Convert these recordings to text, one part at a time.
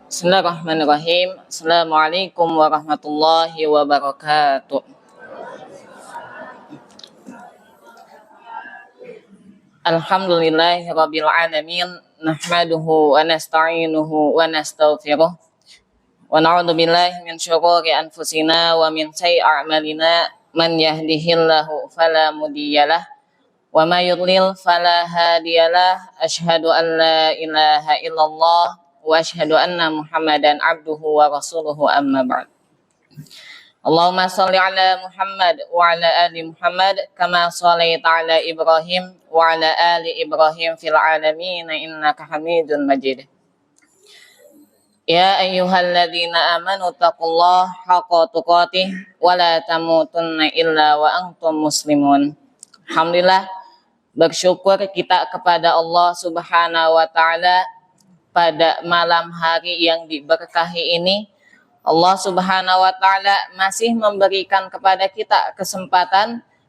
Bismillahirrahmanirrahim. Assalamualaikum warahmatullahi wabarakatuh. Alhamdulillahirabbil alamin. Nahmaduhu wa nasta'inuhu wa nastaghfiruh. Wa na'udzu billahi min syururi anfusina wa min sayyi'ati a'malina. Man yahdihillahu fala mudhiyalah wa may yudlil fala hadiyalah. Asyhadu an la ilaha illallah wa asyhadu anna Muhammadan abduhu wa rasuluhu amma ba'd. Allahumma shalli ala Muhammad wa ala ali Muhammad kama shallaita ala Ibrahim wa ala ali Ibrahim fil alamin innaka Hamidun Majid. Ya ayyuhalladzina amanu taqullaha haqqa tuqatih wa la tamutunna illa wa antum muslimun. Alhamdulillah, bersyukur kita kepada Allah Subhanahu wa taala pada malam hari yang diberkahi ini. Allah Subhanahu wa taala masih memberikan kepada kita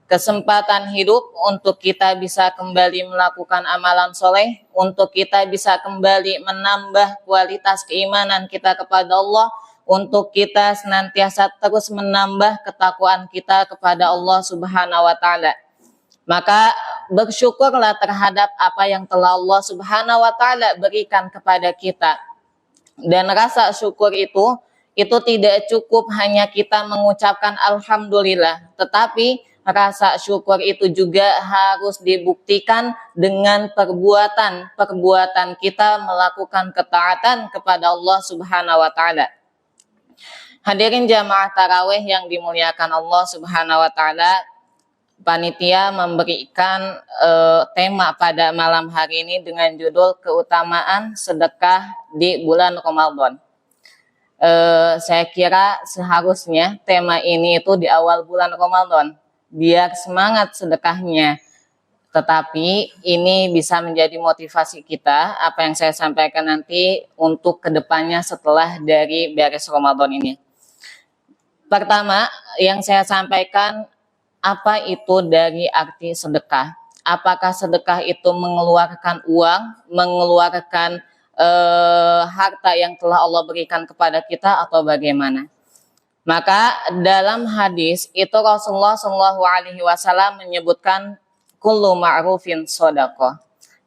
kesempatan hidup untuk kita bisa kembali melakukan amalan soleh, untuk kita bisa kembali menambah kualitas keimanan kita kepada Allah, untuk kita senantiasa terus menambah ketakwaan kita kepada Allah Subhanahu wa taala. Maka bersyukurlah terhadap apa yang telah Allah Subhanahu wa taala berikan kepada kita. Dan rasa syukur itu tidak cukup hanya kita mengucapkan alhamdulillah, tetapi rasa syukur itu juga harus dibuktikan dengan perbuatan kita melakukan ketaatan kepada Allah Subhanahu wa taala. Hadirin jamaah tarawih yang dimuliakan Allah Subhanahu wa taala, panitia memberikan tema pada malam hari ini dengan judul keutamaan sedekah di bulan Ramadan. Saya kira seharusnya tema ini itu di awal bulan Ramadan biar semangat sedekahnya. Tetapi ini bisa menjadi motivasi kita apa yang saya sampaikan nanti untuk kedepannya setelah dari beres Ramadan ini. Pertama yang saya sampaikan, apa itu dari arti sedekah? Apakah sedekah itu mengeluarkan uang, mengeluarkan harta yang telah Allah berikan kepada kita atau bagaimana? Maka dalam hadis itu Rasulullah SAW menyebutkan kullu ma'rufin shadaqah,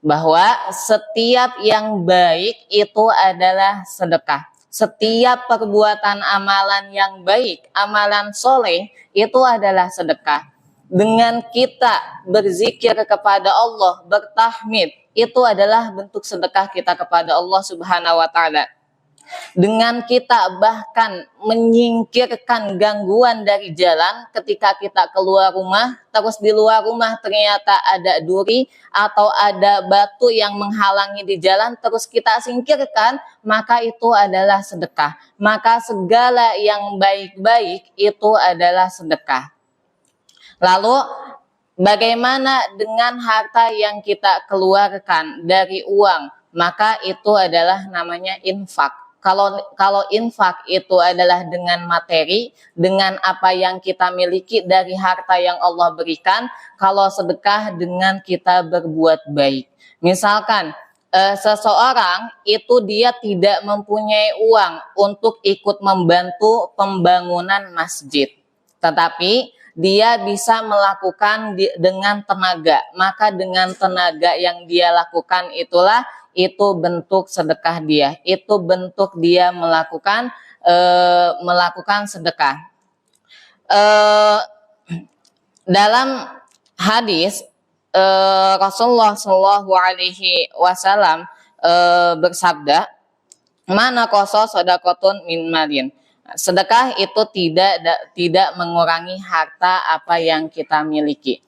bahwa setiap yang baik itu adalah sedekah. Setiap perbuatan amalan yang baik, amalan soleh itu adalah sedekah. Dengan kita berzikir kepada Allah, bertahmid, itu adalah bentuk sedekah kita kepada Allah Subhanahu wa taala. Dengan kita bahkan menyingkirkan gangguan dari jalan ketika kita keluar rumah, terus di luar rumah ternyata ada duri atau ada batu yang menghalangi di jalan, terus kita singkirkan, maka itu adalah sedekah. Maka segala yang baik-baik itu adalah sedekah. Lalu bagaimana dengan harta yang kita keluarkan dari uang? Maka itu adalah namanya infak. Kalau infak itu adalah dengan materi, dengan apa yang kita miliki dari harta yang Allah berikan. Kalau sedekah dengan kita berbuat baik. Misalkan seseorang itu dia tidak mempunyai uang untuk ikut membantu pembangunan masjid, tetapi dia bisa melakukan dengan tenaga. Maka dengan tenaga yang dia lakukan itu bentuk sedekah dia. Itu bentuk dia melakukan sedekah. Dalam hadis Rasulullah SAW bersabda, mana koso sodakotun min malin. Sedekah itu tidak mengurangi harta apa yang kita miliki.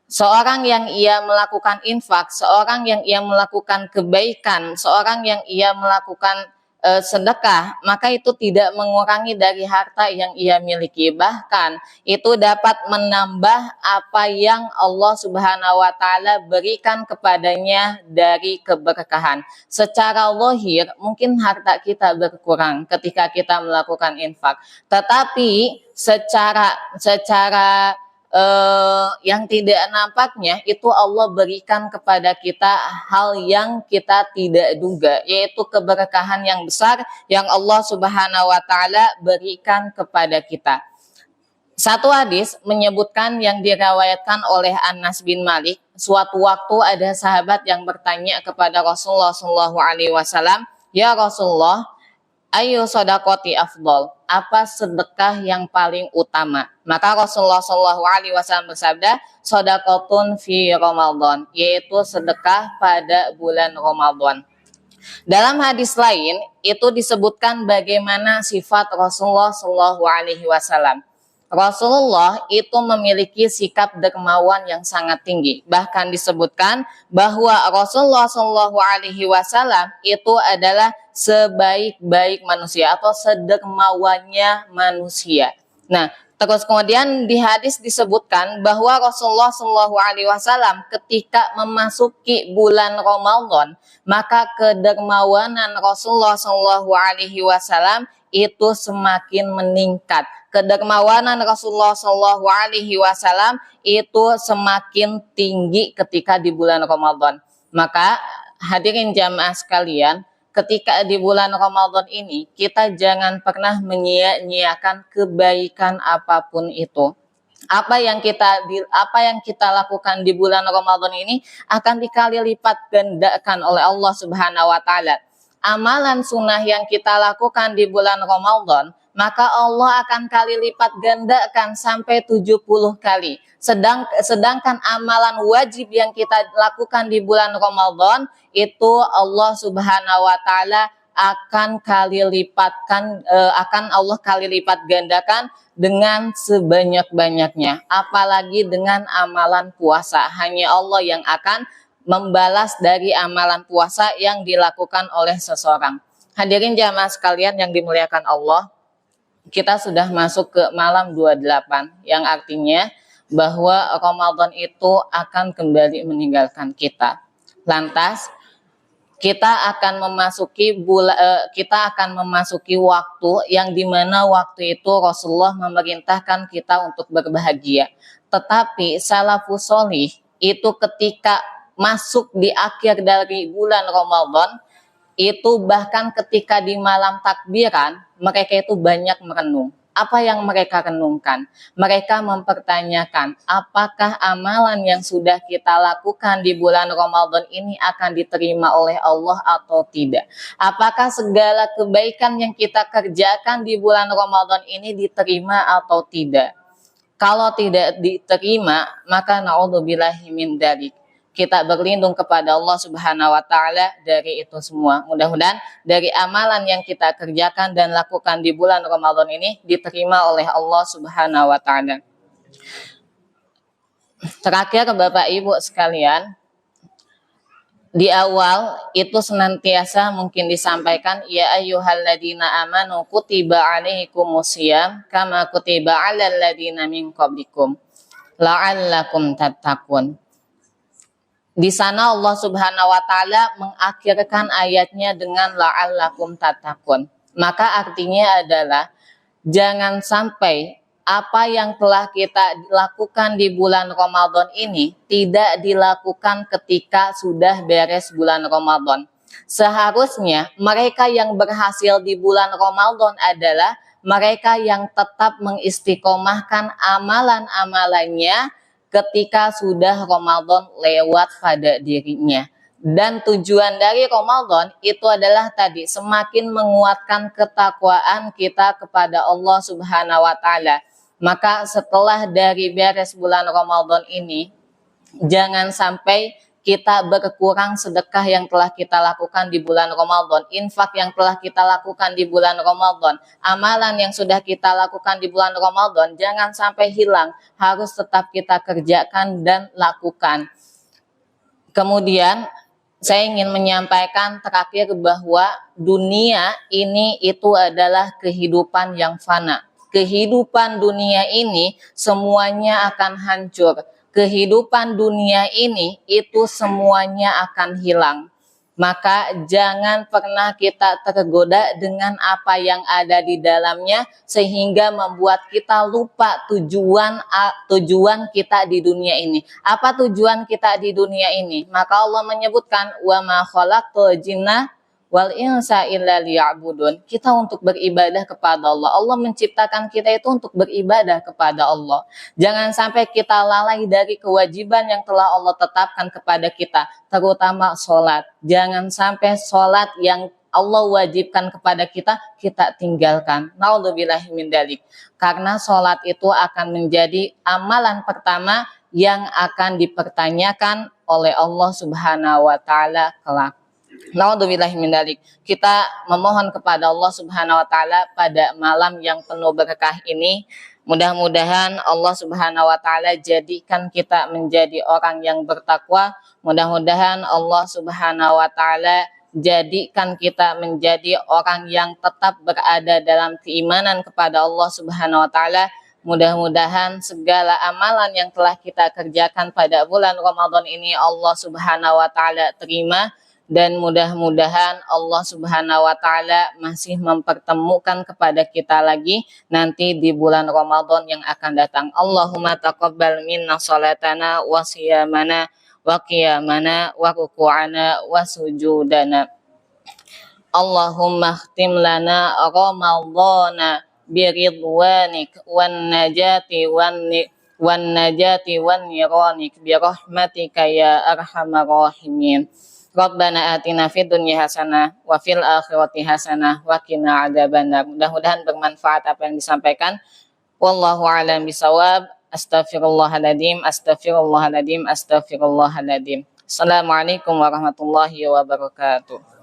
Seorang yang ia melakukan infak, seorang yang ia melakukan kebaikan, seorang yang ia melakukan sedekah, maka itu tidak mengurangi dari harta yang ia miliki. Bahkan itu dapat menambah apa yang Allah Subhanahu wa taala berikan kepadanya dari keberkahan. Secara zahir mungkin harta kita berkurang ketika kita melakukan infak, tetapi secara yang tidak nampaknya itu Allah berikan kepada kita hal yang kita tidak duga, yaitu keberkahan yang besar yang Allah Subhanahu wa taala berikan kepada kita. Satu hadis menyebutkan yang dirawayatkan oleh Anas bin Malik, suatu waktu ada sahabat yang bertanya kepada Rasulullah SAW, "Ya Rasulullah, ayu sodakoti afdol, apa sedekah yang paling utama?" Maka Rasulullah SAW bersabda, sodakotun fi Ramadan, yaitu sedekah pada bulan Ramadan. Dalam hadis lain itu disebutkan bagaimana sifat Rasulullah SAW. Rasulullah itu memiliki sikap dermawan yang sangat tinggi. Bahkan disebutkan bahwa Rasulullah SAW itu adalah sebaik-baik manusia atau sedermawannya manusia. Nah, terus kemudian di hadis disebutkan bahwa Rasulullah SAW ketika memasuki bulan Ramadan, maka kedermawanan Rasulullah SAW itu semakin meningkat. Kedermawanan Rasulullah SAW itu semakin tinggi ketika di bulan Ramadan. Maka hadirin jamaah sekalian, ketika di bulan Ramadan ini kita jangan pernah menyia-nyiakan kebaikan apapun itu. Apa yang kita lakukan di bulan Ramadan ini akan dikali lipat gandakan oleh Allah Subhanahu wa taala. Amalan sunnah yang kita lakukan di bulan Ramadan, maka Allah akan kali lipat gandakan sampai 70 kali. Sedangkan amalan wajib yang kita lakukan di bulan Ramadan itu Allah Subhanahu wa taala akan Allah kali lipat gandakan dengan sebanyak-banyaknya. Apalagi dengan amalan puasa, hanya Allah yang akan membalas dari amalan puasa yang dilakukan oleh seseorang. Hadirin jamaah sekalian yang dimuliakan Allah, kita sudah masuk ke malam 28, yang artinya bahwa Ramadan itu akan kembali meninggalkan kita. Lantas kita akan memasuki waktu yang dimana waktu itu Rasulullah memerintahkan kita untuk berbahagia. Tetapi salafus sholih itu ketika masuk di akhir dari bulan Ramadan, itu bahkan ketika di malam takbiran, mereka itu banyak merenung. Apa yang mereka renungkan? Mereka mempertanyakan, apakah amalan yang sudah kita lakukan di bulan Ramadan ini akan diterima oleh Allah atau tidak? Apakah segala kebaikan yang kita kerjakan di bulan Ramadan ini diterima atau tidak? Kalau tidak diterima, maka na'udzubillahi min dzalik. Kita berlindung kepada Allah Subhanahu wa taala dari itu semua. Mudah-mudahan dari amalan yang kita kerjakan dan lakukan di bulan Ramadan ini diterima oleh Allah Subhanahu wa taala. Terakhir Bapak Ibu sekalian, di awal itu senantiasa mungkin disampaikan, ya ayyuhalladzina amanu kutiba alaikumusiyam kama kutiba alal ladzina min qablikum la'allakum tattaqun. Di sana Allah Subhanahu wa taala mengakhirkan ayatnya dengan la'allakum tattaqun. Maka artinya adalah jangan sampai apa yang telah kita lakukan di bulan Ramadan ini tidak dilakukan ketika sudah beres bulan Ramadan. Seharusnya mereka yang berhasil di bulan Ramadan adalah mereka yang tetap mengistiqomahkan amalan-amalannya ketika sudah Ramadan lewat pada dirinya. Dan tujuan dari Ramadan itu adalah tadi semakin menguatkan ketakwaan kita kepada Allah Subhanahu wa taala. Maka setelah dari beres bulan Ramadan ini, jangan sampai kita berkurang sedekah yang telah kita lakukan di bulan Ramadan, infak yang telah kita lakukan di bulan Ramadan, amalan yang sudah kita lakukan di bulan Ramadan, jangan sampai hilang, harus tetap kita kerjakan dan lakukan. Kemudian saya ingin menyampaikan terakhir bahwa dunia ini itu adalah kehidupan yang fana. Kehidupan dunia ini semuanya akan hancur. Kehidupan dunia ini itu semuanya akan hilang. maka jangan pernah kita tergoda dengan apa yang ada di dalamnya sehingga membuat kita lupa tujuan kita di dunia ini. Apa tujuan kita di dunia ini? Maka Allah menyebutkan wa ma khalaqtul jinna wal insa illa liya'budun. Kita untuk beribadah kepada Allah. Allah menciptakan kita itu untuk beribadah kepada Allah. Jangan sampai kita lalai dari kewajiban yang telah Allah tetapkan kepada kita, terutama sholat. Jangan sampai sholat yang Allah wajibkan kepada kita, kita tinggalkan. Naudzubillahi min dzalik. Karena sholat itu akan menjadi amalan pertama yang akan dipertanyakan oleh Allah Subhanahu wa taala kelak. Naudzubillahi min dzalik. Kita memohon kepada Allah Subhanahu wa taala pada malam yang penuh berkah ini, mudah-mudahan Allah Subhanahu wa taala jadikan kita menjadi orang yang bertakwa. Mudah-mudahan Allah Subhanahu wa taala jadikan kita menjadi orang yang tetap berada dalam keimanan kepada Allah Subhanahu wa taala. Mudah-mudahan segala amalan yang telah kita kerjakan pada bulan Ramadan ini Allah Subhanahu wa taala terima, dan mudah-mudahan Allah Subhanahu wa taala masih mempertemukan kepada kita lagi nanti di bulan Ramadan yang akan datang. Allahumma taqabbal minna salatana wa siyamana wa qiyamana wa ruku'ana wa sujudana. Allahumma khtim lana ramadhana biridwanik wan najati wan niranik bi rahmatika ya arhamar rahimin. Rabbana atina fid dunya hasanah wa fil akhirati hasanah wa qina adzabannar. Mudah-mudahan bermanfaat apa yang disampaikan. Wallahu a'lam bishawab. Astaghfirullahaladzim, astaghfirullahaladzim, astaghfirullahaladzim. Assalamualaikum warahmatullahi wabarakatuh.